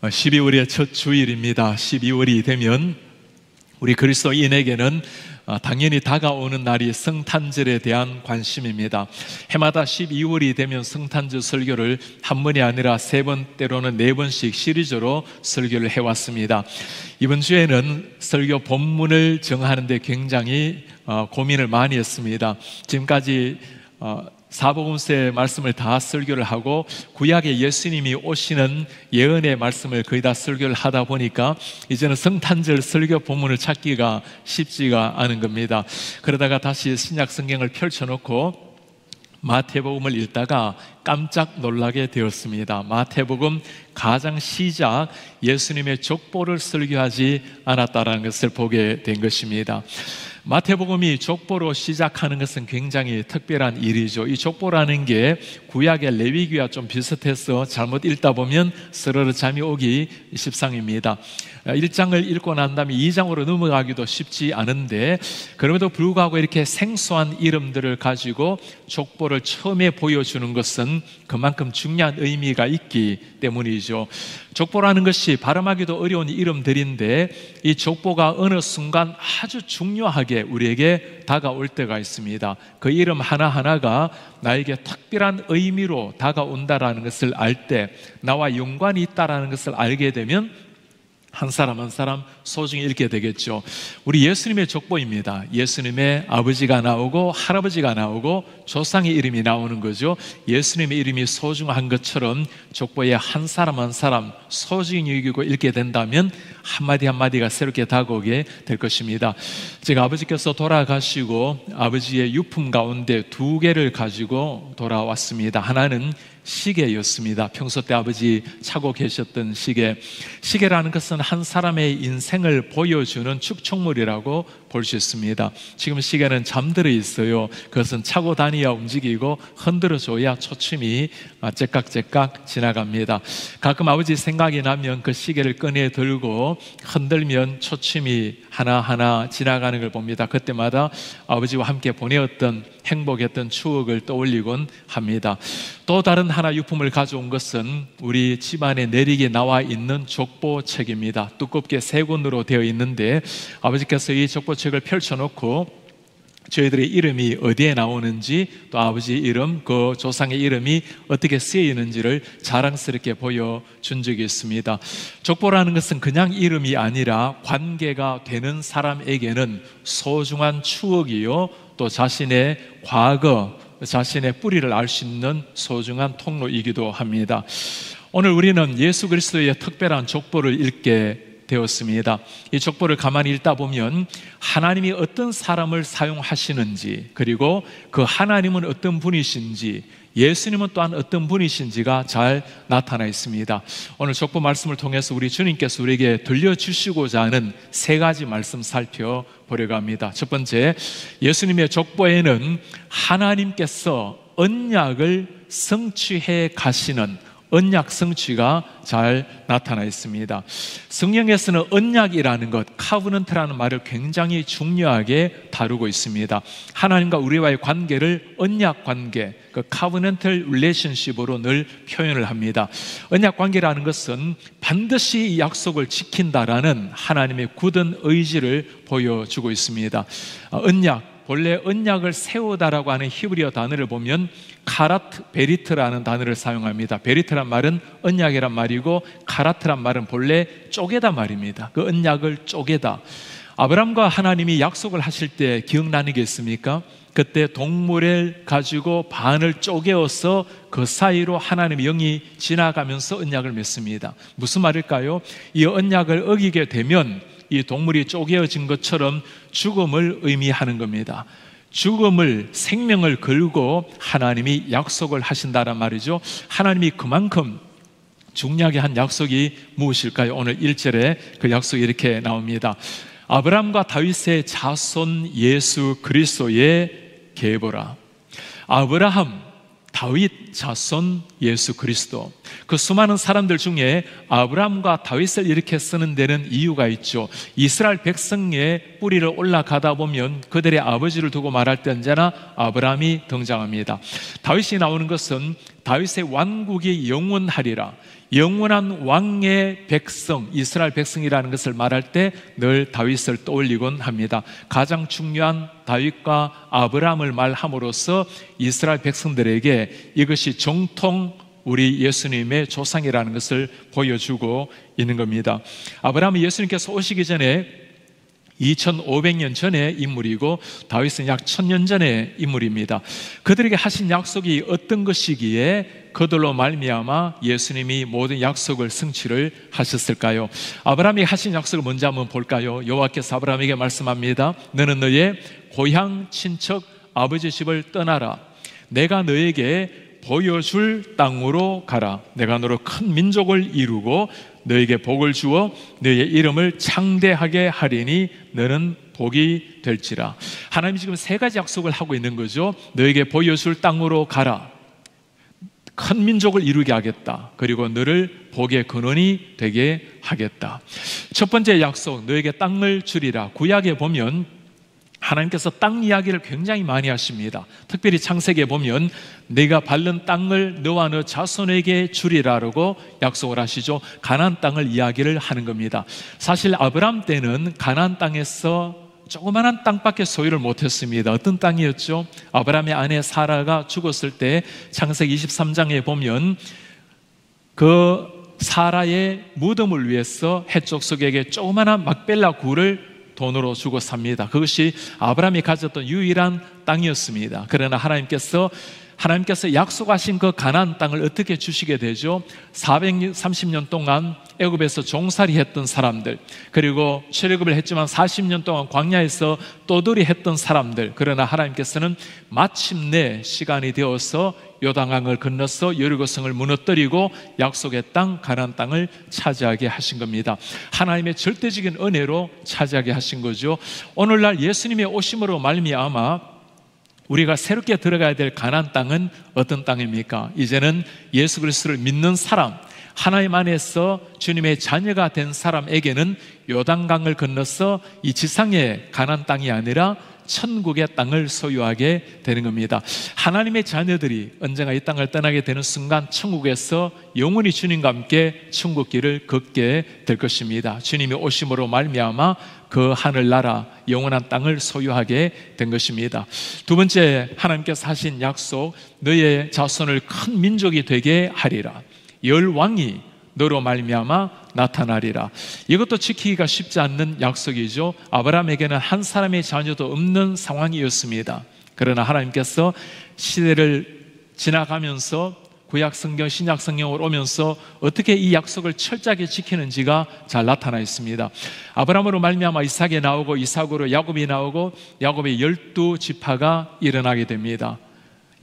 12월의 첫 주일입니다. 12월이 되면 우리 그리스도인에게는 당연히 다가오는 날이 성탄절에 대한 관심입니다. 해마다 12월이 되면 성탄절 설교를 한 번이 아니라 세 번, 때로는 네 번씩 시리즈로 설교를 해왔습니다. 이번 주에는 설교 본문을 정하는 데 굉장히 고민을 많이 했습니다. 지금까지 사복음서의 말씀을 다 설교를 하고 구약의 예수님이 오시는 예언의 말씀을 거의 다 설교를 하다 보니까 이제는 성탄절 설교 본문을 찾기가 쉽지가 않은 겁니다. 그러다가 다시 신약 성경을 펼쳐놓고 마태복음을 읽다가 깜짝 놀라게 되었습니다. 마태복음 가장 시작 예수님의 족보를 설교하지 않았다는 것을 보게 된 것입니다. 마태복음이 족보로 시작하는 것은 굉장히 특별한 일이죠. 이 족보라는 게 구약의 레위기와 좀 비슷해서 잘못 읽다 보면 스르르 잠이 오기 십상입니다. 1장을 읽고 난 다음에 2장으로 넘어가기도 쉽지 않은데 그럼에도 불구하고 이렇게 생소한 이름들을 가지고 족보를 처음에 보여주는 것은 그만큼 중요한 의미가 있기 때문이죠. 족보라는 것이 발음하기도 어려운 이름들인데 이 족보가 어느 순간 아주 중요하게 우리에게 다가올 때가 있습니다. 그 이름 하나하나가 나에게 특별한 의미로 다가온다라는 것을 알 때, 나와 연관이 있다라는 것을 알게 되면 한 사람 한 사람 소중히 읽게 되겠죠. 우리 예수님의 족보입니다. 예수님의 아버지가 나오고 할아버지가 나오고 조상의 이름이 나오는 거죠. 예수님의 이름이 소중한 것처럼 족보에 한 사람 한 사람 소중히 여기고 읽게 된다면 한마디 한마디가 새롭게 다가오게 될 것입니다. 제가 아버지께서 돌아가시고 아버지의 유품 가운데 2개를 가지고 돌아왔습니다. 하나는 시계였습니다. 평소 때 아버지 차고 계셨던 시계. 시계라는 것은 한 사람의 인생을 보여주는 축척물이라고 볼 수 있습니다. 지금 시계는 잠들어 있어요. 그것은 차고 다니야 움직이고 흔들어줘야 초침이 째깍째깍 지나갑니다. 가끔 아버지 생각이 나면 그 시계를 꺼내 들고 흔들면 초침이 하나하나 지나가는 걸 봅니다. 그때마다 아버지와 함께 보내었던 행복했던 추억을 떠올리곤 합니다. 또 다른 하나 유품을 가져온 것은 우리 집안에 내리게 나와 있는 족보책입니다. 두껍게 3권으로 되어 있는데 아버지께서 이 족보책을 펼쳐놓고 저희들의 이름이 어디에 나오는지 또 아버지 이름, 그 조상의 이름이 어떻게 쓰여있는지를 자랑스럽게 보여준 적이 있습니다. 족보라는 것은 그냥 이름이 아니라 관계가 되는 사람에게는 소중한 추억이요 또 자신의 과거, 자신의 뿌리를 알 수 있는 소중한 통로이기도 합니다. 오늘 우리는 예수 그리스도의 특별한 족보를 읽게 되었습니다. 이 족보를 가만히 읽다 보면 하나님이 어떤 사람을 사용하시는지, 그리고 그 하나님은 어떤 분이신지, 예수님은 또한 어떤 분이신지가 잘 나타나 있습니다. 오늘 족보 말씀을 통해서 우리 주님께서 우리에게 들려주시고자 하는 3가지 말씀 살펴보려고 합니다. 첫 번째, 예수님의 족보에는 하나님께서 언약을 성취해 가시는 언약 성취가 잘 나타나 있습니다. 성경에서는 언약이라는 것, 카브넌트라는 말을 굉장히 중요하게 다루고 있습니다. 하나님과 우리와의 관계를 언약 관계, 그 카브넌털 릴레이션십으로 늘 표현을 합니다. 언약 관계라는 것은 반드시 이 약속을 지킨다라는 하나님의 굳은 의지를 보여주고 있습니다. 언약, 본래 언약을 세우다라고 하는 히브리어 단어를 보면 카라트 베리트라는 단어를 사용합니다. 베리트란 말은 언약이란 말이고 카라트란 말은 본래 쪼개다 말입니다. 그 언약을 쪼개다. 아브라함과 하나님이 약속을 하실 때 기억나는 게 있습니까? 그때 동물을 가지고 반을 쪼개어서 그 사이로 하나님의 영이 지나가면서 언약을 맺습니다. 무슨 말일까요? 이 언약을 어기게 되면 이 동물이 쪼개어진 것처럼 죽음을 의미하는 겁니다. 죽음을, 생명을 걸고 하나님이 약속을 하신다란 말이죠. 하나님이 그만큼 중요하게 한 약속이 무엇일까요? 오늘 1절에 그 약속이 이렇게 나옵니다. 아브라함과 다윗의 자손 예수 그리스도의 계보라. 아브라함, 다윗 자손 예수 그리스도. 그 수많은 사람들 중에 아브라함과 다윗을 이렇게 쓰는 데는 이유가 있죠. 이스라엘 백성의 뿌리를 올라가다 보면 그들의 아버지를 두고 말할 때 언제나 아브라함이 등장합니다. 다윗이 나오는 것은 다윗의 왕국이 영원하리라, 영원한 왕의 백성, 이스라엘 백성이라는 것을 말할 때 늘 다윗을 떠올리곤 합니다. 가장 중요한 다윗과 아브라함을 말함으로써 이스라엘 백성들에게 이것이 정통 우리 예수님의 조상이라는 것을 보여주고 있는 겁니다. 아브라함이 예수님께서 오시기 전에 2500년 전의 인물이고 다윗은 약 1000년 전의 인물입니다. 그들에게 하신 약속이 어떤 것이기에 그들로 말미암아 예수님이 모든 약속을 성취를 하셨을까요? 아브라함이 하신 약속을 먼저 한번 볼까요? 여호와께서 아브라함에게 말씀합니다. 너는 너의 고향 친척 아버지 집을 떠나라. 내가 너에게 보여줄 땅으로 가라. 내가 너로 큰 민족을 이루고 너에게 복을 주어 너의 이름을 창대하게 하리니 너는 복이 될지라. 하나님이 지금 세 가지 약속을 하고 있는 거죠. 너에게 보여줄 땅으로 가라. 큰 민족을 이루게 하겠다. 그리고 너를 복의 근원이 되게 하겠다. 첫 번째 약속, 너에게 땅을 주리라. 구약에 보면 하나님께서 땅 이야기를 굉장히 많이 하십니다. 특별히 창세기에 보면 내가 밟는 땅을 너와 너 자손에게 주리라라고 약속을 하시죠. 가나안 땅을 이야기를 하는 겁니다. 사실 아브라함 때는 가나안 땅에서 조그만한 땅밖에 소유를 못했습니다. 어떤 땅이었죠? 아브라함의 아내 사라가 죽었을 때 창세기 23장에 보면 그 사라의 무덤을 위해서 해족속에게 조그만한 막벨라 굴을 돈으로 주고 삽니다. 그것이 아브라함이 가졌던 유일한 땅이었습니다. 그러나 하나님께서 약속하신 그 가나안 땅을 어떻게 주시게 되죠? 430년 동안 애굽에서 종살이 했던 사람들, 그리고 출애굽을 했지만 40년 동안 광야에서 떠돌이 했던 사람들, 그러나 하나님께서는 마침내 시간이 되어서 요단강을 건너서 여리고성을 무너뜨리고 약속의 땅 가나안 땅을 차지하게 하신 겁니다. 하나님의 절대적인 은혜로 차지하게 하신 거죠. 오늘날 예수님의 오심으로 말미암아 우리가 새롭게 들어가야 될 가나안 땅은 어떤 땅입니까? 이제는 예수 그리스도를 믿는 사람, 하나님 안에서 주님의 자녀가 된 사람에게는 요단강을 건너서 이 지상의 가나안 땅이 아니라 천국의 땅을 소유하게 되는 겁니다. 하나님의 자녀들이 언젠가 이 땅을 떠나게 되는 순간 천국에서 영원히 주님과 함께 천국길을 걷게 될 것입니다. 주님이 오심으로 말미암아 그 하늘나라 영원한 땅을 소유하게 된 것입니다. 두 번째, 하나님께서 하신 약속, 너의 자손을 큰 민족이 되게 하리라. 열 왕이 너로 말미암아 나타나리라. 이것도 지키기가 쉽지 않는 약속이죠. 아브라함에게는 한 사람의 자녀도 없는 상황이었습니다. 그러나 하나님께서 시대를 지나가면서 구약 성경, 신약 성경으로 오면서 어떻게 이 약속을 철저하게 지키는지가 잘 나타나 있습니다. 아브라함으로 말미암아 이삭이 나오고, 이삭으로 야곱이 나오고, 야곱의 12지파가 일어나게 됩니다.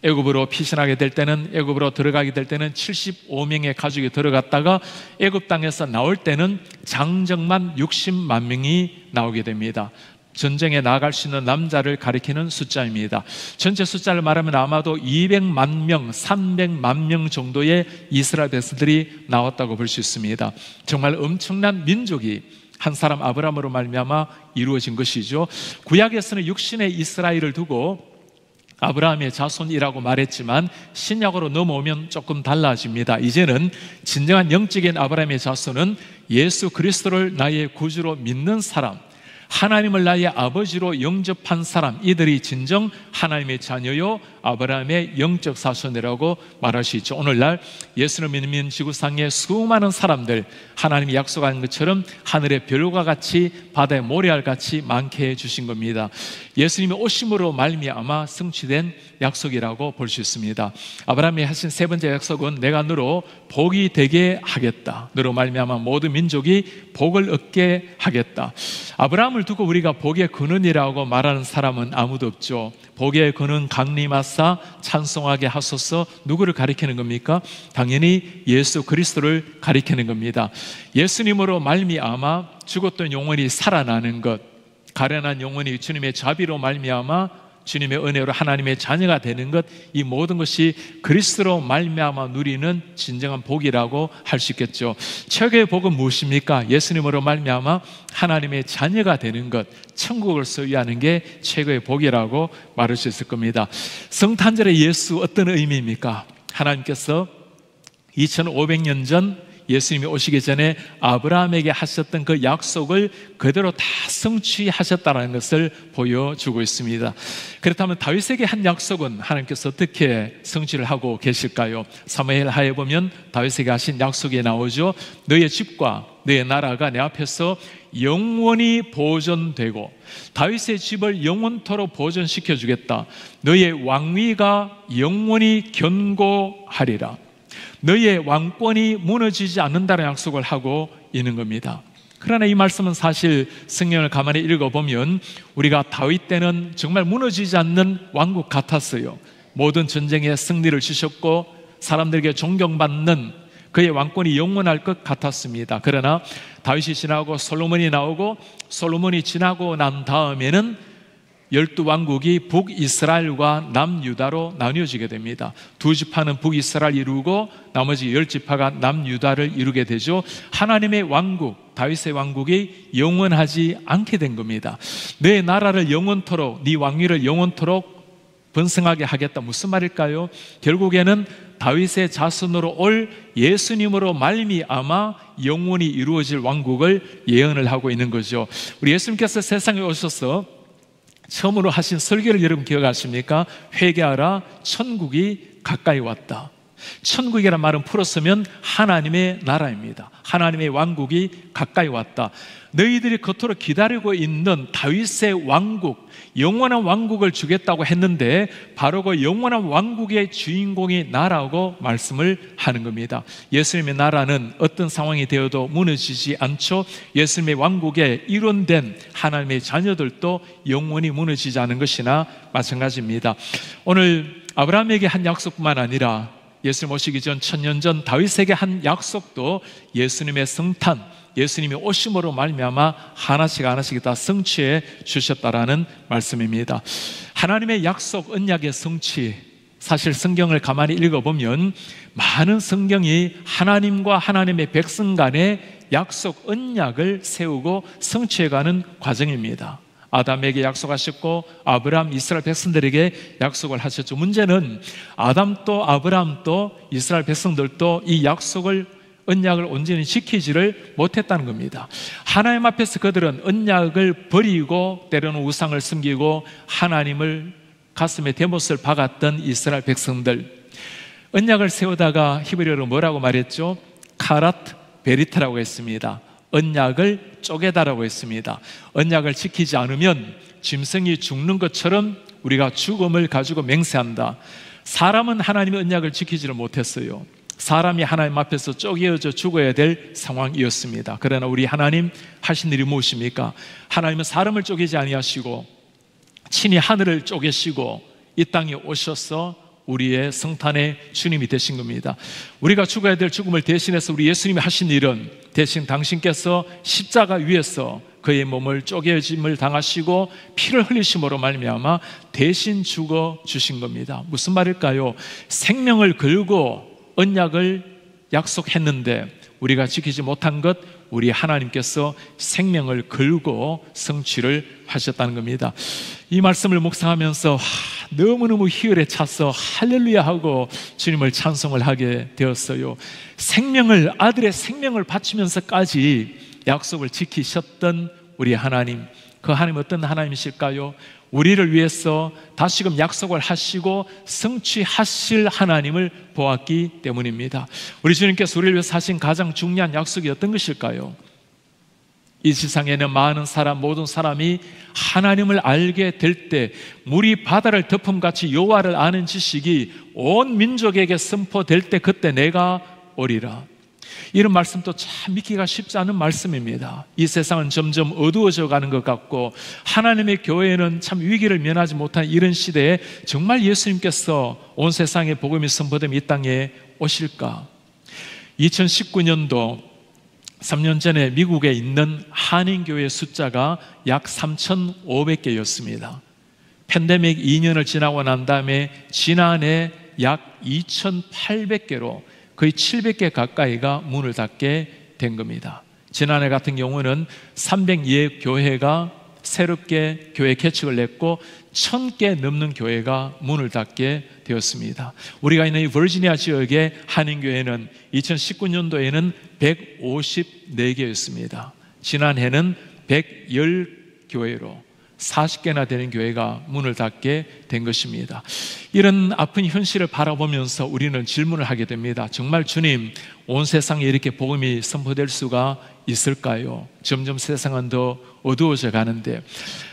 애굽으로 피신하게 될 때는, 애굽으로 들어가게 될 때는 75명의 가족이 들어갔다가 애굽 땅에서 나올 때는 장정만 60만 명이 나오게 됩니다. 전쟁에 나갈 수 있는 남자를 가리키는 숫자입니다. 전체 숫자를 말하면 아마도 200만 명, 300만 명 정도의 이스라엘 백성들이 나왔다고 볼 수 있습니다. 정말 엄청난 민족이 한 사람 아브라함으로 말미암아 이루어진 것이죠. 구약에서는 육신의 이스라엘을 두고 아브라함의 자손이라고 말했지만 신약으로 넘어오면 조금 달라집니다. 이제는 진정한 영적인 아브라함의 자손은 예수 그리스도를 나의 구주로 믿는 사람, 하나님을 나의 아버지로 영접한 사람, 이들이 진정 하나님의 자녀요 아브라함의 영적 자손이라고 말할 수 있죠. 오늘날 예수를 믿는 지구상의 수많은 사람들, 하나님이 약속한 것처럼 하늘의 별과 같이 바다의 모래알같이 많게 해주신 겁니다. 예수님의 오심으로 말미암아 성취된 약속이라고 볼 수 있습니다. 아브라함이 하신 세 번째 약속은 내가 너로 복이 되게 하겠다. 너로 말미암아 모든 민족이 복을 얻게 하겠다. 아브라함을 두고 우리가 복의 근원이라고 말하는 사람은 아무도 없죠. 복의 근원 강림하사 찬송하게 하소서. 누구를 가리키는 겁니까? 당연히 예수 그리스도를 가리키는 겁니다. 예수님으로 말미암아 죽었던 영혼이 살아나는 것, 가련한 영혼이 주님의 자비로 말미암아 주님의 은혜로 하나님의 자녀가 되는 것, 이 모든 것이 그리스도로 말미암아 누리는 진정한 복이라고 할 수 있겠죠. 최고의 복은 무엇입니까? 예수님으로 말미암아 하나님의 자녀가 되는 것, 천국을 소유하는 게 최고의 복이라고 말할 수 있을 겁니다. 성탄절의 예수 어떤 의미입니까? 하나님께서 2500년 전 예수님이 오시기 전에 아브라함에게 하셨던 그 약속을 그대로 다 성취하셨다는 것을 보여주고 있습니다. 그렇다면 다윗에게 한 약속은 하나님께서 어떻게 성취를 하고 계실까요? 사무엘하에 보면 다윗에게 하신 약속이 나오죠. 너의 집과 너의 나라가 내 앞에서 영원히 보존되고 다윗의 집을 영원토록 보존시켜 주겠다. 너의 왕위가 영원히 견고하리라. 너의 왕권이 무너지지 않는다는 약속을 하고 있는 겁니다. 그러나 이 말씀은 사실 성경을 가만히 읽어보면 우리가 다윗 때는 정말 무너지지 않는 왕국 같았어요. 모든 전쟁에 승리를 주셨고 사람들에게 존경받는 그의 왕권이 영원할 것 같았습니다. 그러나 다윗이 지나고 솔로몬이 나오고 솔로몬이 지나고 난 다음에는 12왕국이 북이스라엘과 남유다로 나뉘어지게 됩니다. 두 지파는 북이스라엘 이루고 나머지 10지파가 남유다를 이루게 되죠. 하나님의 왕국, 다윗의 왕국이 영원하지 않게 된 겁니다. 내 나라를 영원토록, 네 왕위를 영원토록 번성하게 하겠다. 무슨 말일까요? 결국에는 다윗의 자손으로 올 예수님으로 말미암아 영원히 이루어질 왕국을 예언을 하고 있는 거죠. 우리 예수님께서 세상에 오셔서 처음으로 하신 설교를 여러분 기억하십니까? 회개하라, 천국이 가까이 왔다. 천국이라는 말은 풀었으면 하나님의 나라입니다. 하나님의 왕국이 가까이 왔다. 너희들이 그토록 기다리고 있는 다윗의 왕국, 영원한 왕국을 주겠다고 했는데 바로 그 영원한 왕국의 주인공이 나라고 말씀을 하는 겁니다. 예수님의 나라는 어떤 상황이 되어도 무너지지 않죠. 예수님의 왕국에 일원된 하나님의 자녀들도 영원히 무너지지 않은 것이나 마찬가지입니다. 오늘 아브라함에게 한 약속뿐만 아니라 예수님 오시기 전 1000년 전 다윗에게 한 약속도 예수님의 성탄, 예수님이 오심으로 말미암아 하나씩 하나씩 다 성취해 주셨다라는 말씀입니다. 하나님의 약속, 언약의 성취, 사실 성경을 가만히 읽어보면 많은 성경이 하나님과 하나님의 백성 간의 약속, 언약을 세우고 성취해가는 과정입니다. 아담에게 약속하셨고 아브라함, 이스라엘 백성들에게 약속을 하셨죠. 문제는 아담도 아브라함도 이스라엘 백성들도 이 약속을, 언약을 온전히 지키지를 못했다는 겁니다. 하나님 앞에서 그들은 언약을 버리고 때로는 우상을 섬기고 하나님을 가슴에 대못을 박았던 이스라엘 백성들, 언약을 세우다가 히브리어로 뭐라고 말했죠? 카라트 베리트라고 했습니다. 언약을 쪼개다라고 했습니다. 언약을 지키지 않으면 짐승이 죽는 것처럼 우리가 죽음을 가지고 맹세한다. 사람은 하나님의 언약을 지키지를 못했어요. 사람이 하나님 앞에서 쪼개어져 죽어야 될 상황이었습니다. 그러나 우리 하나님 하신 일이 무엇입니까? 하나님은 사람을 쪼개지 아니하시고 친히 하늘을 쪼개시고 이 땅에 오셔서 우리의 성탄의 주님이 되신 겁니다. 우리가 죽어야 될 죽음을 대신해서 우리 예수님이 하신 일은 대신 당신께서 십자가 위에서 그의 몸을 쪼개짐을 당하시고 피를 흘리심으로 말미암아 대신 죽어 주신 겁니다. 무슨 말일까요? 생명을 걸고 언약을 약속했는데 우리가 지키지 못한 것, 우리 하나님께서 생명을 걸고 성취를 하셨다는 겁니다. 이 말씀을 묵상하면서 너무너무 희열에 차서 할렐루야 하고 주님을 찬송을 하게 되었어요. 생명을, 아들의 생명을 바치면서까지 약속을 지키셨던 우리 하나님, 그 하나님 어떤 하나님이실까요? 우리를 위해서 다시금 약속을 하시고 성취하실 하나님을 보았기 때문입니다. 우리 주님께서 우리를 위해서 하신 가장 중요한 약속이 어떤 것일까요? 이 세상에는 많은 사람, 모든 사람이 하나님을 알게 될 때 물이 바다를 덮음같이 여호와를 아는 지식이 온 민족에게 선포될 때 그때 내가 오리라. 이런 말씀도 참 믿기가 쉽지 않은 말씀입니다. 이 세상은 점점 어두워져 가는 것 같고 하나님의 교회는 참 위기를 면하지 못한 이런 시대에 정말 예수님께서 온 세상에 복음이 선포되면 이 땅에 오실까? 2019년도 3년 전에 미국에 있는 한인교회 숫자가 약 3,500개였습니다. 팬데믹 2년을 지나고 난 다음에 지난해 약 2,800개로 거의 700개 가까이가 문을 닫게 된 겁니다. 지난해 같은 경우는 302의 교회가 새롭게 교회 개척을 냈고 1000개 넘는 교회가 문을 닫게 되었습니다. 우리가 있는 이 버지니아 지역의 한인교회는 2019년도에는 154개였습니다. 지난해는 110교회로 40개나 되는 교회가 문을 닫게 된 것입니다. 이런 아픈 현실을 바라보면서 우리는 질문을 하게 됩니다. 정말 주님, 온 세상에 이렇게 복음이 선포될 수가 있을까요? 점점 세상은 더 어두워져 가는데,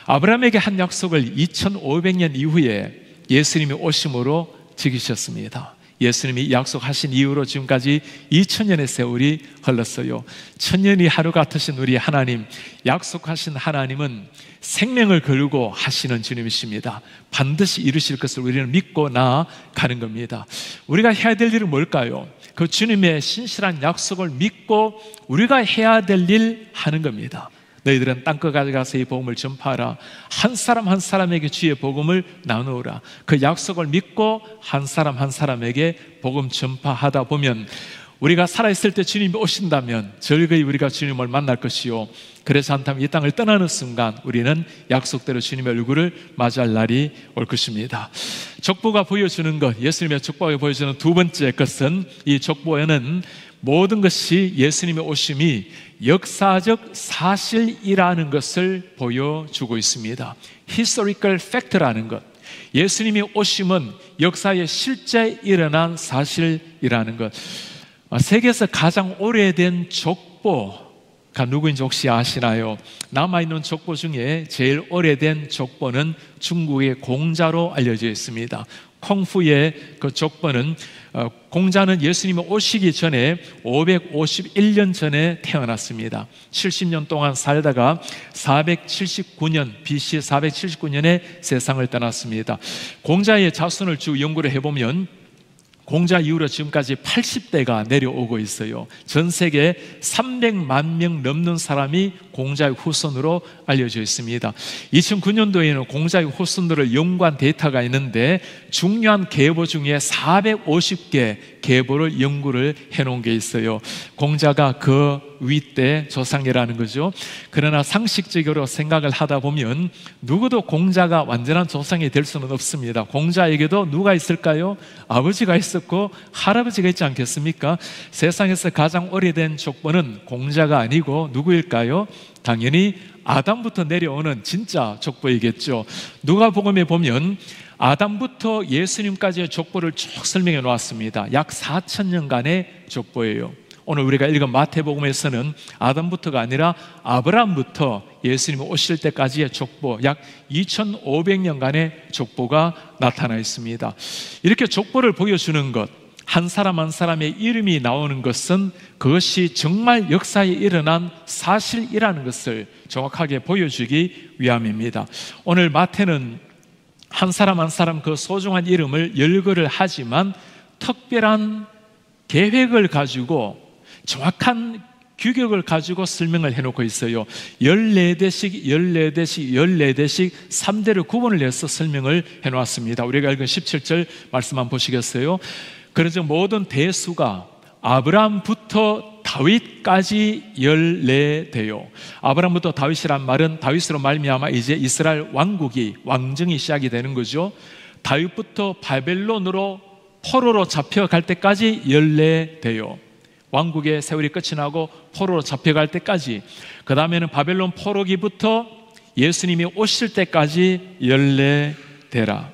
아브라함에게 한 약속을 2500년 이후에 예수님이 오심으로 지키셨습니다. 예수님이 약속하신 이후로 지금까지 2000년의 세월이 흘렀어요. 1000년이 하루 같으신 우리 하나님, 약속하신 하나님은 생명을 걸고 하시는 주님이십니다. 반드시 이루실 것을 우리는 믿고 나아가는 겁니다. 우리가 해야 될 일은 뭘까요? 그 주님의 신실한 약속을 믿고 우리가 해야 될 일 하는 겁니다. 너희들은 땅끝까지 가서 이 복음을 전파하라. 한 사람 한 사람에게 주의 복음을 나누어라. 그 약속을 믿고 한 사람 한 사람에게 복음 전파하다 보면, 우리가 살아있을 때 주님이 오신다면 즐거이 우리가 주님을 만날 것이요, 그래서 않다면 이 땅을 떠나는 순간 우리는 약속대로 주님의 얼굴을 맞이할 날이 올 것입니다. 족보가 보여주는 것, 예수님의 족보가 보여주는 두 번째 것은, 이 족보에는 모든 것이 예수님의 오심이 역사적 사실이라는 것을 보여주고 있습니다. Historical fact라는 것, 예수님의 오심은 역사에 실제 일어난 사실이라는 것. 세계에서 가장 오래된 족보가 누구인지 혹시 아시나요? 남아있는 족보 중에 제일 오래된 족보는 중국의 공자로 알려져 있습니다. 콩푸의 그 족보는, 공자는 예수님이 오시기 전에 551년 전에 태어났습니다. 70년 동안 살다가 479년, BC 479년에 세상을 떠났습니다. 공자의 자손을 쭉 연구를 해보면 공자 이후로 지금까지 80대가 내려오고 있어요. 전 세계 300만 명 넘는 사람이 공자의 후손으로 알려져 있습니다. 2009년도에는 공자의 후손들을 연구한 데이터가 있는데, 중요한 계보 중에 450개 계보를 연구를 해놓은 게 있어요. 공자가 그 윗대 조상이라는 거죠. 그러나 상식적으로 생각을 하다 보면 누구도 공자가 완전한 조상이 될 수는 없습니다. 공자에게도 누가 있을까요? 아버지가 있었고 할아버지가 있지 않겠습니까? 세상에서 가장 오래된 족보는 공자가 아니고 누구일까요? 당연히 아담부터 내려오는 진짜 족보이겠죠. 누가복음에 보면 아담부터 예수님까지의 족보를 쭉 설명해 놓았습니다. 약 4000년간의 족보예요. 오늘 우리가 읽은 마태복음에서는 아담부터가 아니라 아브라함부터 예수님이 오실 때까지의 족보, 약 2500년간의 족보가 나타나 있습니다. 이렇게 족보를 보여주는 것, 한 사람 한 사람의 이름이 나오는 것은 그것이 정말 역사에 일어난 사실이라는 것을 정확하게 보여주기 위함입니다. 오늘 마태는 한 사람 한 사람 그 소중한 이름을 열거를 하지만 특별한 계획을 가지고, 정확한 규격을 가지고 설명을 해놓고 있어요. 14대씩 3대를 구분을 해서 설명을 해놓았습니다. 우리가 읽은 17절 말씀 한번 보시겠어요? 그래서 모든 대수가 아브라함부터 다윗까지 14대요. 아브라함부터 다윗이란 말은 다윗으로 말미암아 이제 이스라엘 왕정이 시작이 되는 거죠. 다윗부터 바벨론으로 포로로 잡혀갈 때까지 14대요. 왕국의 세월이 끝이 나고 포로로 잡혀갈 때까지, 그 다음에는 바벨론 포로기부터 예수님이 오실 때까지 14대라.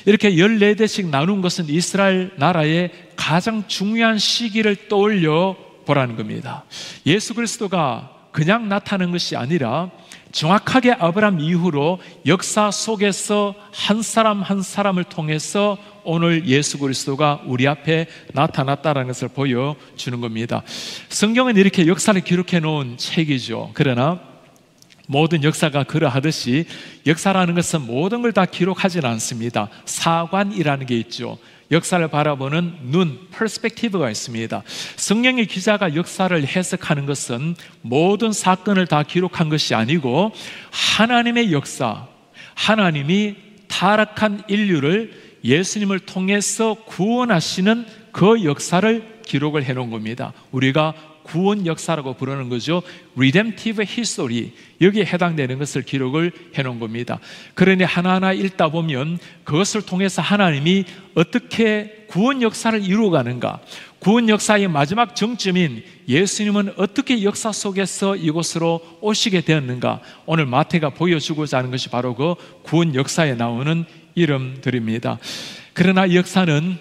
이렇게 14대씩 나눈 것은 이스라엘 나라의 가장 중요한 시기를 떠올려 보라는 겁니다. 예수 그리스도가 그냥 나타난 것이 아니라 정확하게 아브라함 이후로 역사 속에서 한 사람 한 사람을 통해서 오늘 예수 그리스도가 우리 앞에 나타났다는 것을 보여주는 겁니다. 성경은 이렇게 역사를 기록해 놓은 책이죠. 그러나 모든 역사가 그러하듯이 역사라는 것은 모든 걸 다 기록하지는 않습니다. 사관이라는 게 있죠. 역사를 바라보는 눈, 퍼스펙티브가 있습니다. 성경의 기자가 역사를 해석하는 것은 모든 사건을 다 기록한 것이 아니고 하나님의 역사, 하나님이 타락한 인류를 예수님을 통해서 구원하시는 그 역사를 기록을 해놓은 겁니다. 우리가 구원 역사라고 부르는 거죠. Redemptive History, 여기에 해당되는 것을 기록을 해놓은 겁니다. 그러니 하나하나 읽다 보면 그것을 통해서 하나님이 어떻게 구원 역사를 이루어가는가, 구원 역사의 마지막 정점인 예수님은 어떻게 역사 속에서 이곳으로 오시게 되었는가, 오늘 마태가 보여주고자 하는 것이 바로 그 구원 역사에 나오는 이름들입니다. 그러나 이 역사는,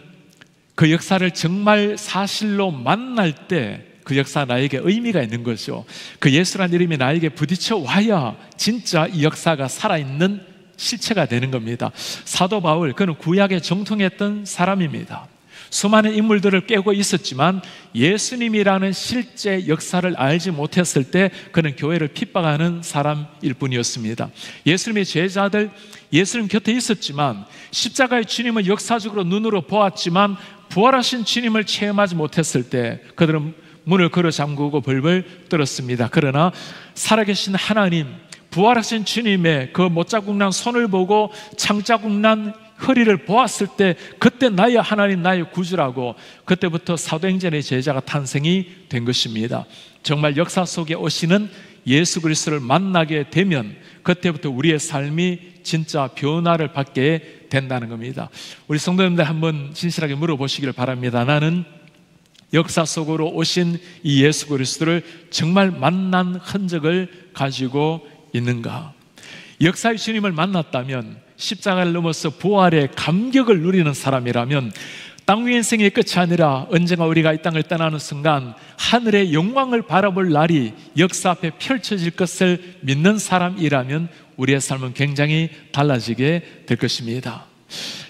그 역사를 정말 사실로 만날 때 그 역사 나에게 의미가 있는 거죠. 그 예수라는 이름이 나에게 부딪혀 와야 진짜 이 역사가 살아있는 실체가 되는 겁니다. 사도 바울, 그는 구약에 정통했던 사람입니다. 수많은 인물들을 깨고 있었지만 예수님이라는 실제 역사를 알지 못했을 때 그는 교회를 핍박하는 사람일 뿐이었습니다. 예수님의 제자들, 예수님 곁에 있었지만 십자가의 주님은 역사적으로 눈으로 보았지만 부활하신 주님을 체험하지 못했을 때 그들은 문을 걸어 잠그고 벌벌 떨었습니다. 그러나 살아계신 하나님, 부활하신 주님의 그 못자국 난 손을 보고 창자국 난 허리를 보았을 때 그때 나의 하나님, 나의 구주라고, 그때부터 사도행전의 제자가 탄생이 된 것입니다. 정말 역사 속에 오시는 예수 그리스도를 만나게 되면 그때부터 우리의 삶이 진짜 변화를 받게 된다는 겁니다. 우리 성도님들 한번 진실하게 물어보시기를 바랍니다. 나는 역사 속으로 오신 이 예수 그리스도를 정말 만난 흔적을 가지고 있는가? 역사의 주님을 만났다면, 십자가를 넘어서 부활의 감격을 누리는 사람이라면 땅 위 인생의 끝이 아니라 언젠가 우리가 이 땅을 떠나는 순간 하늘의 영광을 바라볼 날이 역사 앞에 펼쳐질 것을 믿는 사람이라면 우리의 삶은 굉장히 달라지게 될 것입니다.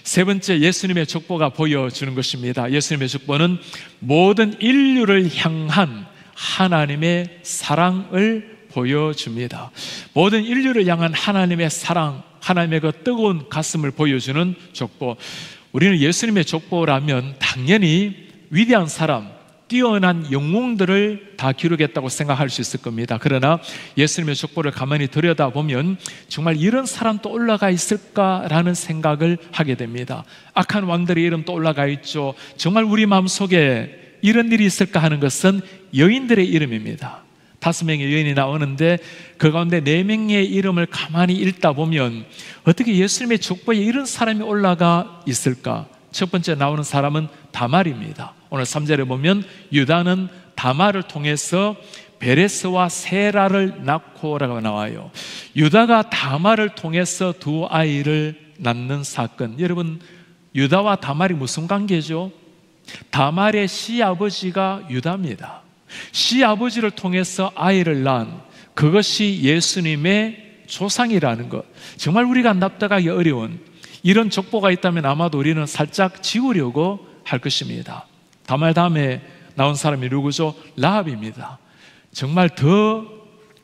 세 번째, 예수님의 족보가 보여주는 것입니다. 예수님의 족보는 모든 인류를 향한 하나님의 사랑을 보여줍니다. 모든 인류를 향한 하나님의 사랑, 하나님의 그 뜨거운 가슴을 보여주는 족보. 우리는 예수님의 족보라면 당연히 위대한 사람, 뛰어난 영웅들을 다 기록했다고 생각할 수 있을 겁니다. 그러나 예수님의 족보를 가만히 들여다보면 정말 이런 사람도 올라가 있을까라는 생각을 하게 됩니다. 악한 왕들의 이름도 올라가 있죠. 정말 우리 마음속에 이런 일이 있을까 하는 것은 여인들의 이름입니다. 5명의 여인이 나오는데 그 가운데 4명의 이름을 가만히 읽다 보면 어떻게 예수님의 족보에 이런 사람이 올라가 있을까? 첫 번째 나오는 사람은 다말입니다. 오늘 3절에 보면 유다는 다말을 통해서 베레스와 세라를 낳고라고 나와요. 유다가 다말을 통해서 두 아이를 낳는 사건. 여러분, 유다와 다말이 무슨 관계죠? 다말의 시아버지가 유다입니다. 시아버지를 통해서 아이를 낳은 그것이 예수님의 조상이라는 것. 정말 우리가 납득하기 어려운 이런 족보가 있다면 아마도 우리는 살짝 지우려고 할 것입니다. 다말 다음에 나온 사람이 누구죠? 라합입니다. 정말 더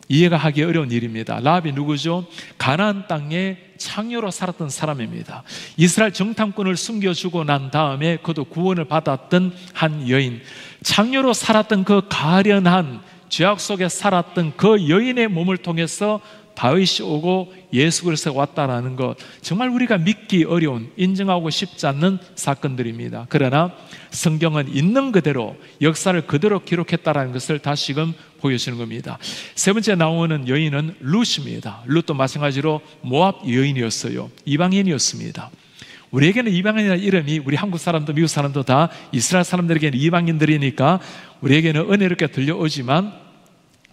이해가 하기 어려운 일입니다. 라합이 누구죠? 가나안 땅에 창녀로 살았던 사람입니다. 이스라엘 정탐꾼을 숨겨주고 난 다음에 그도 구원을 받았던 한 여인, 창녀로 살았던 그 가련한 죄악 속에 살았던 그 여인의 몸을 통해서 다윗이 오고 예수 그리스도가 왔다라는 것, 정말 우리가 믿기 어려운, 인정하고 싶지 않는 사건들입니다. 그러나 성경은 있는 그대로 역사를 그대로 기록했다라는 것을 다시금 보여주는 겁니다. 세 번째 나오는 여인은 룻입니다. 룻도 마찬가지로 모압 여인이었어요. 이방인이었습니다. 우리에게는 이방인이라는 이름이 우리 한국 사람도 미국 사람도 다 이스라엘 사람들에게는 이방인들이니까 우리에게는 은혜롭게 들려오지만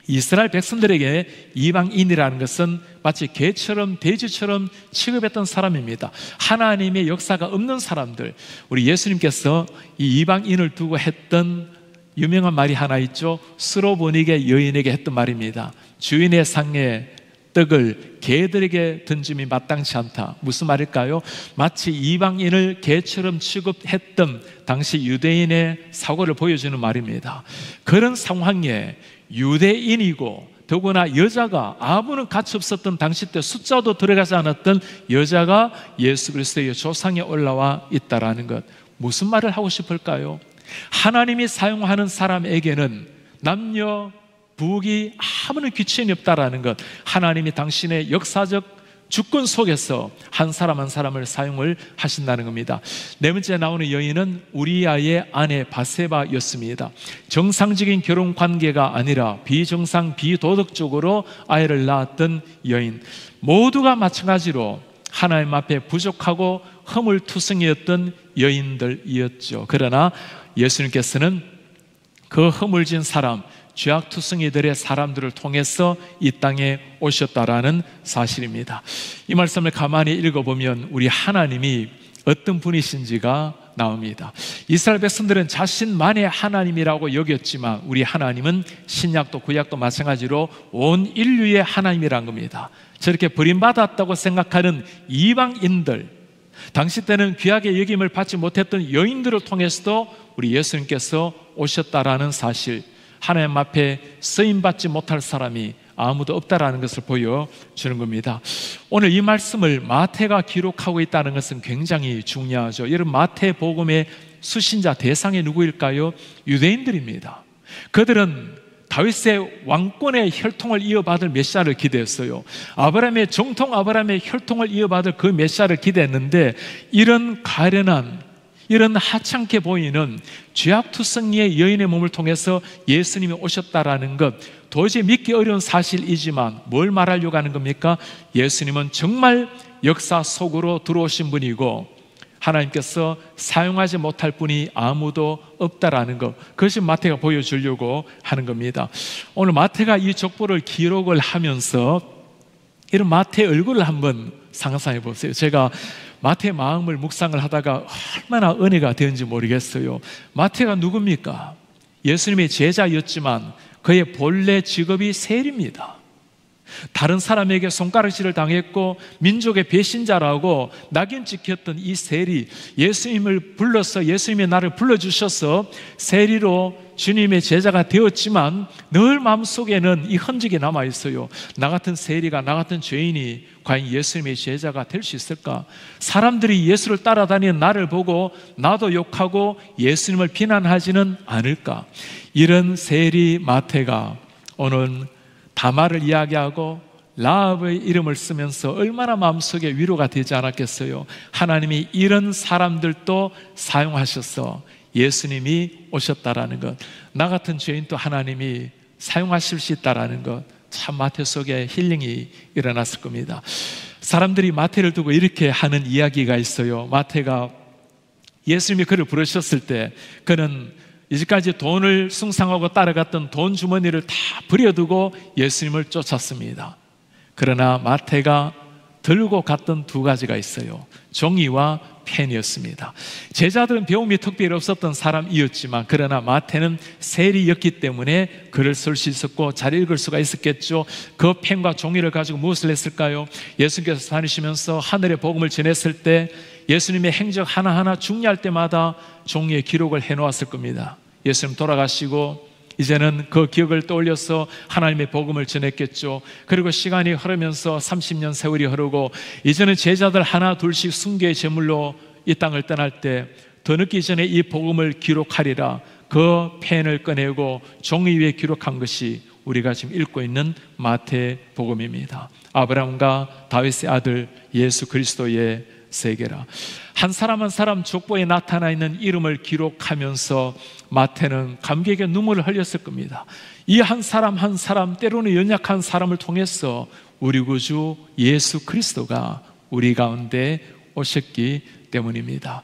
이스라엘 백성들에게 이방인이라는 것은 마치 개처럼 돼지처럼 취급했던 사람입니다. 하나님의 역사가 없는 사람들. 우리 예수님께서 이 이방인을 두고 했던 유명한 말이 하나 있죠. 스로보니게 여인에게 했던 말입니다. 주인의 상에 떡을 개들에게 던짐이 마땅치 않다. 무슨 말일까요? 마치 이방인을 개처럼 취급했던 당시 유대인의 사고를 보여주는 말입니다. 그런 상황에 유대인이고 더구나 여자가 아무런 가치 없었던 당시 때 숫자도 들어가지 않았던 여자가 예수 그리스도의 조상에 올라와 있다라는 것, 무슨 말을 하고 싶을까요? 하나님이 사용하는 사람에게는 남녀 부귀 아무런 귀천이 없다라는 것, 하나님이 당신의 역사적 주권 속에서 한 사람 한 사람을 사용을 하신다는 겁니다. 네 번째 나오는 여인은 우리아의 아내 바세바였습니다. 정상적인 결혼 관계가 아니라 비정상 비도덕적으로 아이를 낳았던 여인, 모두가 마찬가지로 하나님 앞에 부족하고 허물투성이었던 여인들이었죠. 그러나 예수님께서는 그 허물진 사람, 죄악투성이들의 사람들을 통해서 이 땅에 오셨다라는 사실입니다. 이 말씀을 가만히 읽어보면 우리 하나님이 어떤 분이신지가 나옵니다. 이스라엘 백성들은 자신만의 하나님이라고 여겼지만 우리 하나님은 신약도 구약도 마찬가지로 온 인류의 하나님이란 겁니다. 저렇게 버림받았다고 생각하는 이방인들, 당시 때는 귀하게 여김을 받지 못했던 여인들을 통해서도 우리 예수님께서 오셨다라는 사실, 하나님 앞에 쓰임받지 못할 사람이 아무도 없다라는 것을 보여주는 겁니다. 오늘 이 말씀을 마태가 기록하고 있다는 것은 굉장히 중요하죠. 여러분, 마태복음의 수신자 대상이 누구일까요? 유대인들입니다. 그들은 다윗의 왕권의 혈통을 이어받을 메시아를 기대했어요. 아브라함의 정통 아브라함의 혈통을 이어받을 그 메시아를 기대했는데, 이런 가련한, 이런 하찮게 보이는 죄악투성이의 여인의 몸을 통해서 예수님이 오셨다라는 것, 도저히 믿기 어려운 사실이지만 뭘 말하려고 하는 겁니까? 예수님은 정말 역사 속으로 들어오신 분이고 하나님께서 사용하지 못할 분이 아무도 없다라는 것, 그것이 마태가 보여주려고 하는 겁니다. 오늘 마태가 이 족보를 기록을 하면서 이런 마태의 얼굴을 한번 상상해 보세요. 제가 마태의 마음을 묵상을 하다가 얼마나 은혜가 되는지 모르겠어요. 마태가 누굽니까? 예수님의 제자였지만 그의 본래 직업이 세리입니다. 다른 사람에게 손가락질을 당했고 민족의 배신자라고 낙인 찍혔던 이 세리, 예수님을 불러서, 예수님의 나를 불러주셔서 세리로 주님의 제자가 되었지만 늘 마음속에는 이 흔적이 남아있어요. 나 같은 세리가, 나 같은 죄인이 과연 예수님의 제자가 될 수 있을까? 사람들이 예수를 따라다니는 나를 보고 나도 욕하고 예수님을 비난하지는 않을까? 이런 세리 마태가 오늘 다말을 이야기하고 라합의 이름을 쓰면서 얼마나 마음속에 위로가 되지 않았겠어요? 하나님이 이런 사람들도 사용하셔서 예수님이 오셨다라는 것, 나 같은 죄인도 하나님이 사용하실 수 있다라는 것, 참 마태 속에 힐링이 일어났을 겁니다. 사람들이 마태를 두고 이렇게 하는 이야기가 있어요. 마태가 예수님이 그를 부르셨을 때 그는 이제까지 돈을 숭상하고 따라갔던 돈 주머니를 다 버려두고 예수님을 쫓았습니다. 그러나 마태가 들고 갔던 두 가지가 있어요. 종이와 펜이었습니다. 제자들은 배움이 특별히 없었던 사람이었지만 그러나 마태는 세리였기 때문에 글을 쓸 수 있었고 잘 읽을 수가 있었겠죠. 그 펜과 종이를 가지고 무엇을 했을까요? 예수님께서 다니시면서 하늘의 복음을 전했을 때 예수님의 행적 하나하나 중요할 때마다 종이에 기록을 해놓았을 겁니다. 예수님 돌아가시고 이제는 그 기억을 떠올려서 하나님의 복음을 전했겠죠. 그리고 시간이 흐르면서 30년 세월이 흐르고 이제는 제자들 하나 둘씩 순교의 제물로 이 땅을 떠날 때 더 늦기 전에 이 복음을 기록하리라 그 펜을 꺼내고 종이 위에 기록한 것이 우리가 지금 읽고 있는 마태복음입니다. 아브라함과 다윗의 아들 예수 그리스도의 세계라. 한 사람 한 사람 족보에 나타나 있는 이름을 기록하면서 마태는 감격의 눈물을 흘렸을 겁니다. 이 한 사람 한 사람, 때로는 연약한 사람을 통해서 우리 구주 예수 그리스도가 우리 가운데 오셨기 때문입니다.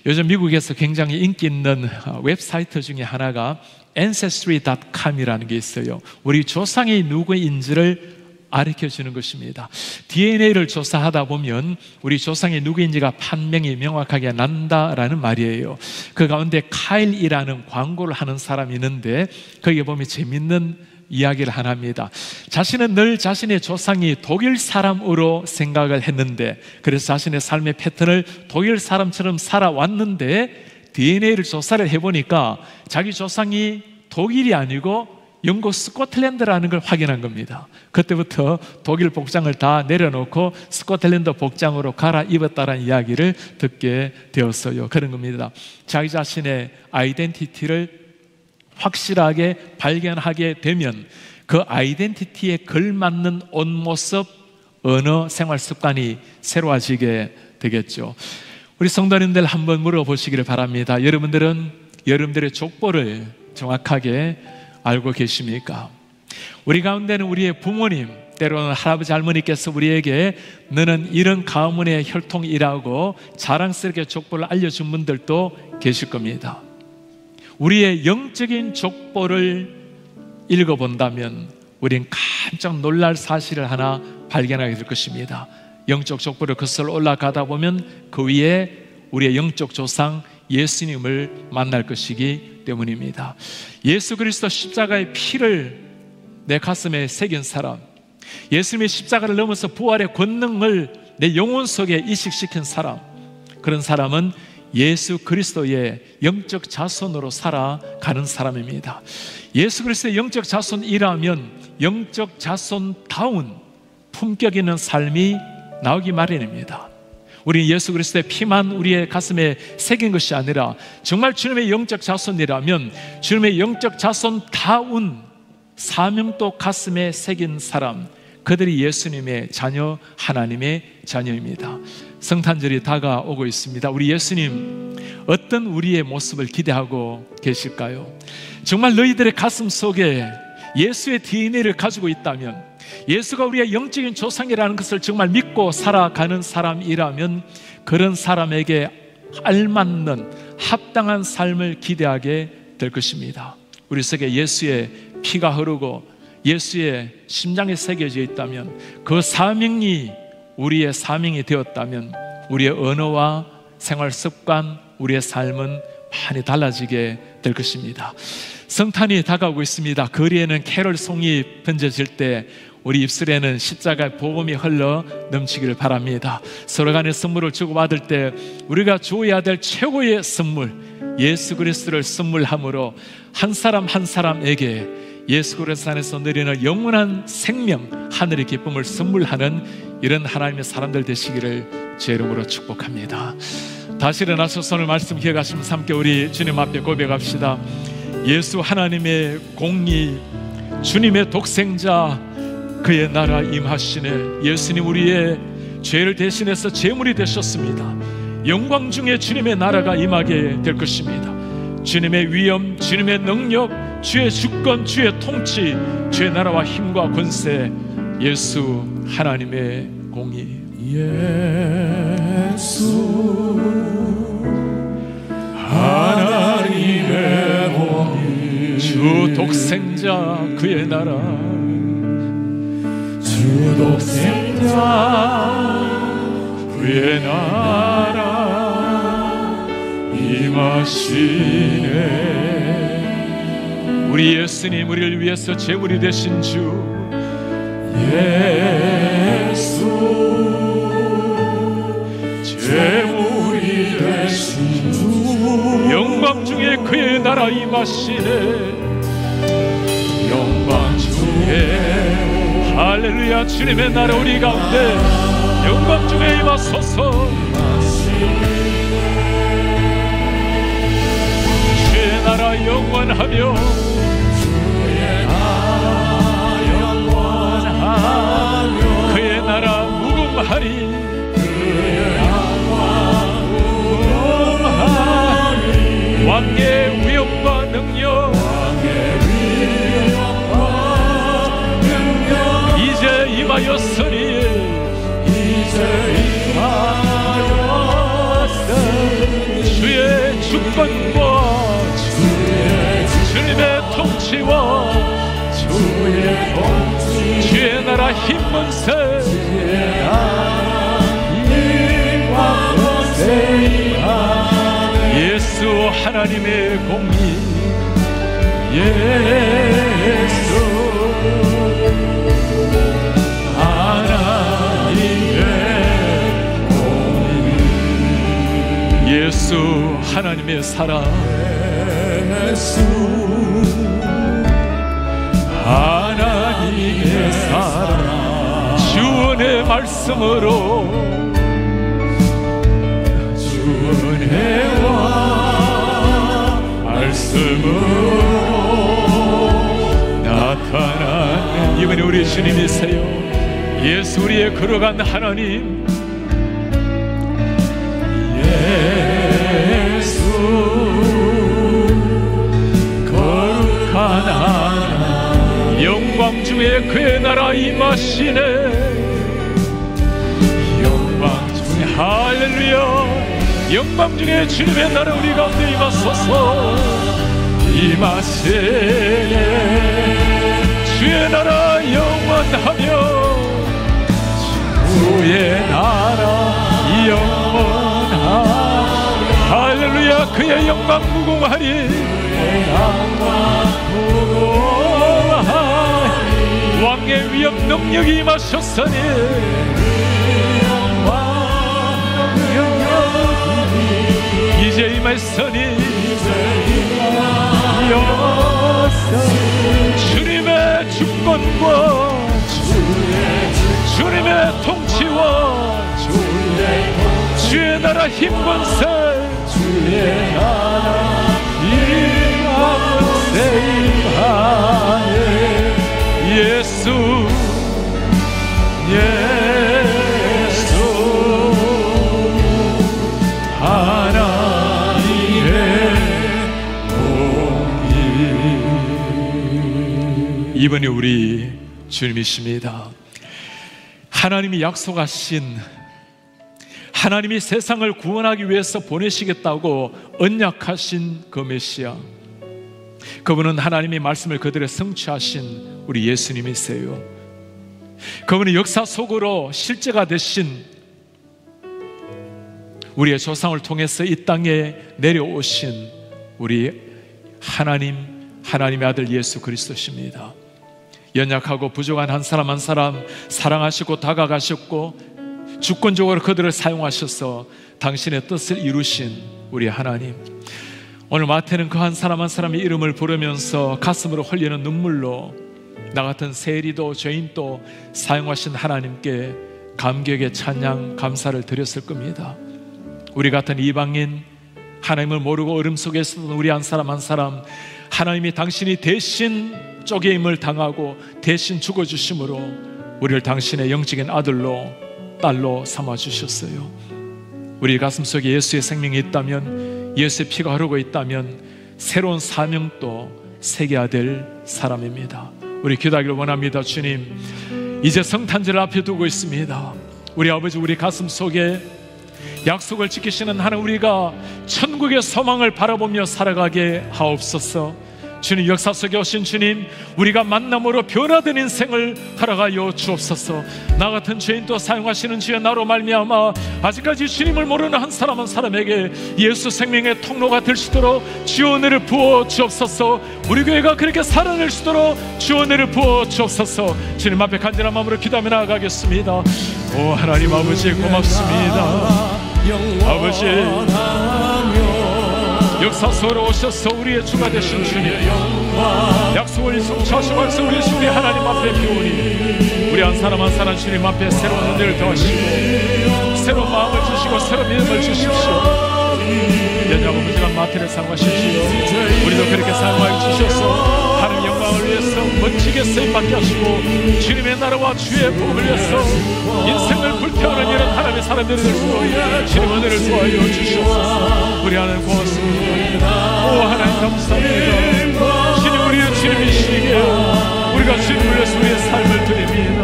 요즘 미국에서 굉장히 인기 있는 웹사이트 중에 하나가 Ancestry.com이라는 게 있어요. 우리 조상이 누구인지를 가르쳐주는 것입니다. DNA를 조사하다 보면 우리 조상이 누구인지가 판명이 명확하게 난다라는 말이에요. 그 가운데 카일이라는 광고를 하는 사람이 있는데 거기에 보면 재밌는 이야기를 하나 합니다. 자신은 늘 자신의 조상이 독일 사람으로 생각을 했는데 그래서 자신의 삶의 패턴을 독일 사람처럼 살아왔는데 DNA를 조사를 해보니까 자기 조상이 독일이 아니고 영국 스코틀랜드라는 걸 확인한 겁니다. 그때부터 독일 복장을 다 내려놓고 스코틀랜드 복장으로 갈아입었다는 이야기를 듣게 되었어요. 그런 겁니다. 자기 자신의 아이덴티티를 확실하게 발견하게 되면 그 아이덴티티에 걸맞는 옷 모습, 언어, 생활 습관이 새로워지게 되겠죠. 우리 성도님들 한번 물어보시기를 바랍니다. 여러분들의 족보를 정확하게 알고 계십니까? 우리 가운데는 우리의 부모님, 때로는 할아버지 할머니께서 우리에게 너는 이런 가문의 혈통이라고 자랑스럽게 족보를 알려준 분들도 계실 겁니다. 우리의 영적인 족보를 읽어본다면 우린 깜짝 놀랄 사실을 하나 발견하게 될 것입니다. 영적 족보를 거슬러 올라가다 보면 그 위에 우리의 영적 조상 예수님을 만날 것이기 때문입니다. 예수 그리스도 십자가의 피를 내 가슴에 새긴 사람, 예수님의 십자가를 넘어서 부활의 권능을 내 영혼 속에 이식시킨 사람, 그런 사람은 예수 그리스도의 영적 자손으로 살아가는 사람입니다. 예수 그리스도의 영적 자손이라면 영적 자손다운 품격 있는 삶이 나오기 마련입니다. 우리 예수 그리스도의 피만 우리의 가슴에 새긴 것이 아니라 정말 주님의 영적 자손이라면 주님의 영적 자손다운 사명도 가슴에 새긴 사람, 그들이 예수님의 자녀, 하나님의 자녀입니다. 성탄절이 다가오고 있습니다. 우리 예수님 어떤 우리의 모습을 기대하고 계실까요? 정말 너희들의 가슴 속에 예수의 DNA를 가지고 있다면, 예수가 우리의 영적인 조상이라는 것을 정말 믿고 살아가는 사람이라면 그런 사람에게 알맞는 합당한 삶을 기대하게 될 것입니다. 우리 속에 예수의 피가 흐르고 예수의 심장에 새겨져 있다면, 그 사명이 우리의 사명이 되었다면 우리의 언어와 생활 습관, 우리의 삶은 많이 달라지게 될 것입니다. 성탄이 다가오고 있습니다. 거리에는 캐럴송이 번져질 때 우리 입술에는 십자가의 복음이 흘러 넘치기를 바랍니다. 서로 간에 선물을 주고받을 때 우리가 주어야 될 최고의 선물, 예수 그리스도를 선물함으로 한 사람 한 사람에게 예수 그리스도 안에서 누리는 영원한 생명, 하늘의 기쁨을 선물하는 이런 하나님의 사람들 되시기를 제 이름으로 축복합니다. 다시 일어나서 손을 말씀 기억하시면서 함께 우리 주님 앞에 고백합시다. 예수 하나님의 공의, 주님의 독생자, 그의 나라 임하시네. 예수님 우리의 죄를 대신해서 제물이 되셨습니다. 영광 중에 주님의 나라가 임하게 될 것입니다. 주님의 위엄, 주님의 능력, 주의 주권, 주의 통치, 주의 나라와 힘과 권세, 예수 하나님의 공의. 예수 하나님의 공의, 주 독생자 그의 나라, 주 독생자 그의 나라 임하시네. 우리 예수님 우리를 위해서 제물이 되신 주, 예수 제물이 되신 주, 영광 중에 그의 나라 임하시네. 영광 중에 할렐루야. 주님의 나라 우리 가운데 영광 중에 임하소서. 주의 나라 영원하며, 주의 나라 영원하며, 그의 나라 무궁하리, 그의 나라 무궁하리. 왕의 위엄과 능력, 왕의 위엄과 능력 이제 임하였으니, 이제 임하였으니. 주의 주권과 주님의 통치와 주의 통치, 주의 나라 힘문세, 주의 나라 힘과 권세 임하네. 예수 하나님의 공의, 예수 하나님의 공의, 예수 하나님의 사랑, 예수 하나님의 사랑, 주원의 말씀으로, 주은혜와 말씀으로 나타나는 이번에 우리 주님이세요. 예수 우리의 걸어간 하나님, 예수 거룩한 하나님, 영광 중에 그의 나라 임하시네. 영광 중에, 할렐루야, 영광 중에 주님의 나라 우리 가운데 임하소서. 임하시네. 주의 나라 영원하며 주의 나라 영원하며, 할렐루야, 그의 영광 무궁하리. 왕의 위엄 능력이 임하셨으니, 이제 임하였으니, 주님의 주권과 주님의 통치와 주의 나라 힘권세, 주의 나라 힘권세 임하네. 예수 예수 하나님의 공의. 이번에 우리 주님이십니다. 하나님이 약속하신, 하나님이 세상을 구원하기 위해서 보내시겠다고 언약하신 그 메시아, 그분은 하나님의 말씀을 그대로 성취하신 우리 예수님이세요. 그분은 역사 속으로 실제가 되신 우리의 조상을 통해서 이 땅에 내려오신 우리 하나님의 아들 예수 그리스도십니다. 연약하고 부족한 한 사람 한 사람 사랑하시고 다가가셨고 주권적으로 그들을 사용하셔서 당신의 뜻을 이루신 우리 하나님, 오늘 마태는 그 한 사람 한 사람의 이름을 부르면서 가슴으로 흘리는 눈물로 나 같은 세리도 죄인도 사용하신 하나님께 감격의 찬양 감사를 드렸을 겁니다. 우리 같은 이방인, 하나님을 모르고 어둠 속에 있었던 우리 한 사람 한 사람, 하나님이 당신이 대신 쪼개임을 당하고 대신 죽어주심으로 우리를 당신의 영적인 아들로 딸로 삼아주셨어요. 우리 가슴속에 예수의 생명이 있다면, 예수의 피가 흐르고 있다면 새로운 사명도 새겨야 될 사람입니다. 우리 기도하기를 원합니다. 주님, 이제 성탄절을 앞에 두고 있습니다. 우리 아버지, 우리 가슴속에 약속을 지키시는 하나님, 우리가 천국의 소망을 바라보며 살아가게 하옵소서. 주님, 역사 속에 오신 주님, 우리가 만남으로 변화된 인생을 허락하여 주옵소서. 나 같은 죄인도 사용하시는 주의 나로 말미암아 아직까지 주님을 모르는 한 사람 한 사람에게 예수 생명의 통로가 될 수 있도록 주의 은혜를 부어 주옵소서. 우리 교회가 그렇게 살아낼 수 있도록 주의 은혜를 부어 주옵소서. 주님 앞에 간절한 마음으로 기도하며 나아가겠습니다. 오 하나님 아버지, 고맙습니다. 아버지, 역사 속으로 오셔서 우리의 주가 되신 주님, 약속을 성취하시고 우리 주님 하나님 앞에 비우니 우리 한 사람 한 사람 주님 앞에 새로운 은혜를 더하시고 새로운 마음을 주시고 새로운 믿음을 주십시오. 연약하고 부족한 마태를 사용하십시오. 우리도 그렇게 사용하여 주셔서 하나님 영광을 위해서 멋지게 쓰임받게 하시고 주님의 나라와 주의 복을 위해서 인생을 불태우는 이런 하나님의 사람들이 될 수 있도록 주님 은혜를 도와여 주시옵소서. 우리 하나님 고맙습니다. 오 하나님 감사합니다. 주님, 우리의 주님이시기에 우리가 주님을 위해서 우리의 삶을 드립니다.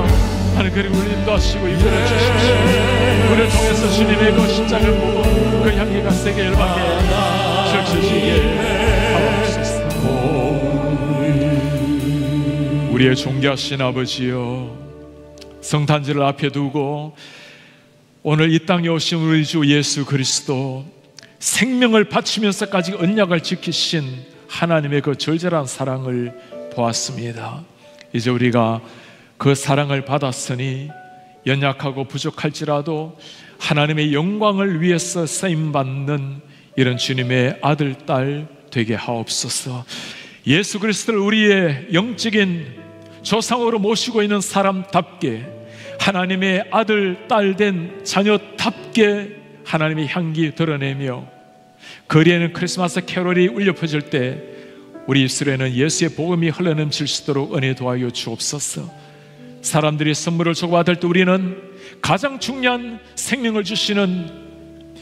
하나님, 그리고 우리 인도하시고 이끌어 주십시오. 우리를 통해서 주님의 그 십자가를 보고 그 향기가 세계 열방에 펼쳐지게 하옵소서. 우리의 존귀하신 아버지여, 성탄절을 앞에 두고 오늘 이 땅에 오신 우리 주 예수 그리스도, 생명을 바치면서까지 언약을 지키신 하나님의 그 절절한 사랑을 보았습니다. 이제 우리가 그 사랑을 받았으니 연약하고 부족할지라도 하나님의 영광을 위해서 쓰임받는 이런 주님의 아들, 딸 되게 하옵소서. 예수 그리스도를 우리의 영적인 조상으로 모시고 있는 사람답게, 하나님의 아들, 딸 된 자녀답게 하나님의 향기 드러내며 거리에는 크리스마스 캐롤이 울려 퍼질 때 우리 입술에는 예수의 복음이 흘러넘칠 수 있도록 은혜 도와여 주옵소서. 사람들이 선물을 주고받을 때 우리는 가장 중요한 생명을 주시는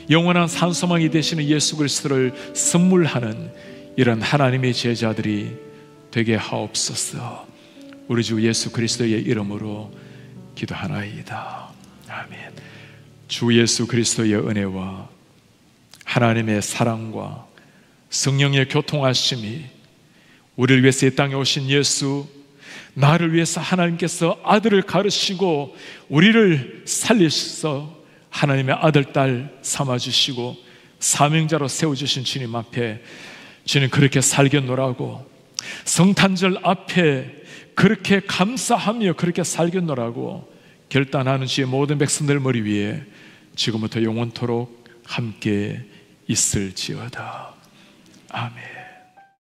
영원한 산소망이 되시는 예수 그리스도를 선물하는 이런 하나님의 제자들이 되게 하옵소서. 우리 주 예수 그리스도의 이름으로 기도하나이다. 아멘. 주 예수 그리스도의 은혜와 하나님의 사랑과 성령의 교통하심이, 우리를 위해서 이 땅에 오신 예수, 나를 위해서 하나님께서 아들을 가르치고 우리를 살리셔서 하나님의 아들, 딸 삼아주시고 사명자로 세워주신 주님 앞에 주님 그렇게 살겠노라고, 성탄절 앞에 그렇게 감사하며 그렇게 살겠노라고 결단하는 주의 모든 백성들 머리 위에 지금부터 영원토록 함께 있을지어다. 아멘.